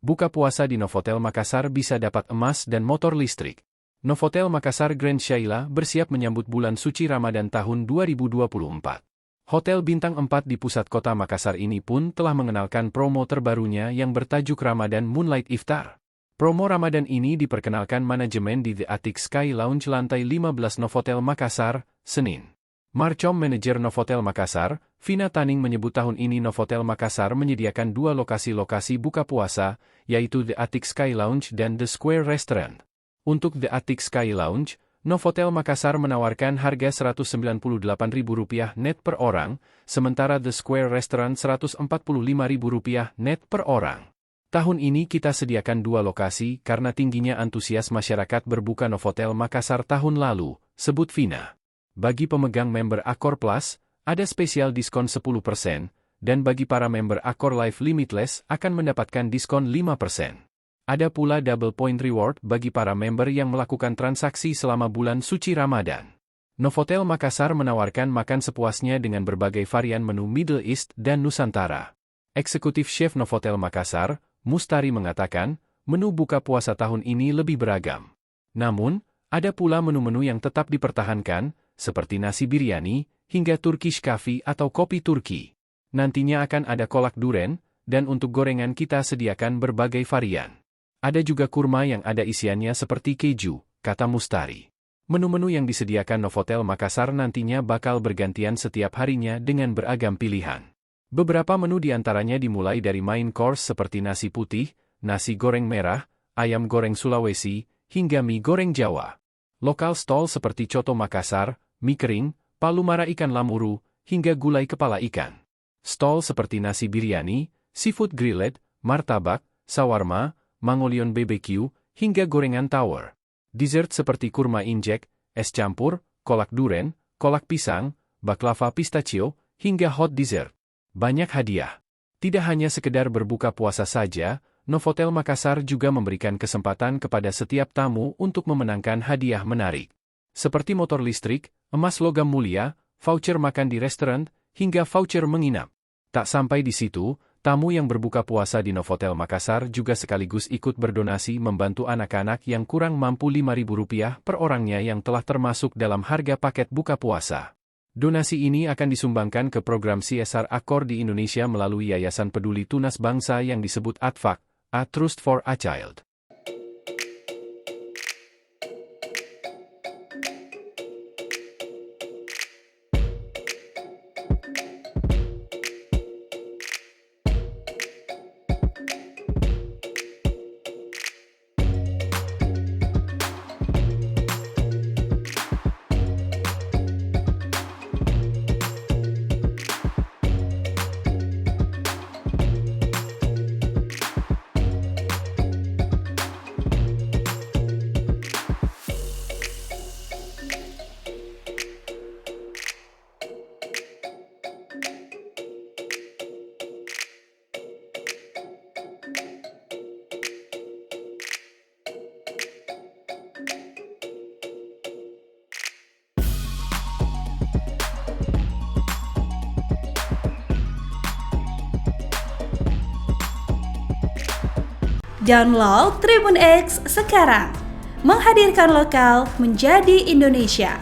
Buka puasa di Novotel Makassar bisa dapat emas dan motor listrik. Novotel Makassar Grand Shaila bersiap menyambut bulan suci Ramadan tahun 2024. Hotel bintang 4 di pusat kota Makassar ini pun telah mengenalkan promo terbarunya yang bertajuk Ramadan Moonlight Iftar. Promo Ramadan ini diperkenalkan manajemen di The Attic Sky Lounge lantai 15 Novotel Makassar, Senin. Marcom Manajer Novotel Makassar, Vina Taning menyebut tahun ini Novotel Makassar menyediakan dua lokasi-lokasi buka puasa, yaitu The Attic Sky Lounge dan The Square Restaurant. Untuk The Attic Sky Lounge, Novotel Makassar menawarkan harga Rp198.000 net per orang, sementara The Square Restaurant Rp145.000 net per orang. Tahun ini kita sediakan dua lokasi karena tingginya antusias masyarakat berbuka Novotel Makassar tahun lalu, sebut Vina. Bagi pemegang member Accor Plus, ada spesial diskon 10%, dan bagi para member Accor Life Limitless akan mendapatkan diskon 5%. Ada pula double point reward bagi para member yang melakukan transaksi selama bulan suci Ramadan. Novotel Makassar menawarkan makan sepuasnya dengan berbagai varian menu Middle East dan Nusantara. Eksekutif Chef Novotel Makassar, Mustari mengatakan, menu buka puasa tahun ini lebih beragam. Namun, ada pula menu-menu yang tetap dipertahankan, seperti nasi biryani, hingga Turkish coffee atau kopi Turki. Nantinya akan ada kolak duren, dan untuk gorengan kita sediakan berbagai varian. Ada juga kurma yang ada isiannya seperti keju, kata Mustari. Menu-menu yang disediakan Novotel Makassar nantinya bakal bergantian setiap harinya dengan beragam pilihan. Beberapa menu diantaranya dimulai dari main course seperti nasi putih, nasi goreng merah, ayam goreng Sulawesi, hingga mie goreng Jawa. Lokal stall seperti coto Makassar, mie kering, palu mara ikan lamuru, hingga gulai kepala ikan. Stall seperti nasi biryani, seafood grilled, martabak, sawarma, Mangolion BBQ, hingga gorengan tower. Dessert seperti kurma injek, es campur, kolak duren, kolak pisang, baklava pistachio, hingga hot dessert. Banyak hadiah. Tidak hanya sekedar berbuka puasa saja, Novotel Makassar juga memberikan kesempatan kepada setiap tamu untuk memenangkan hadiah menarik. Seperti motor listrik, emas logam mulia, voucher makan di restoran, hingga voucher menginap. Tak sampai di situ, tamu yang berbuka puasa di Novotel Makassar juga sekaligus ikut berdonasi membantu anak-anak yang kurang mampu Rp5.000 per orangnya yang telah termasuk dalam harga paket buka puasa. Donasi ini akan disumbangkan ke program CSR Accor di Indonesia melalui Yayasan Peduli Tunas Bangsa yang disebut ATFAC, A Trust for a Child. Download Tribun X sekarang, menghadirkan lokal menjadi Indonesia.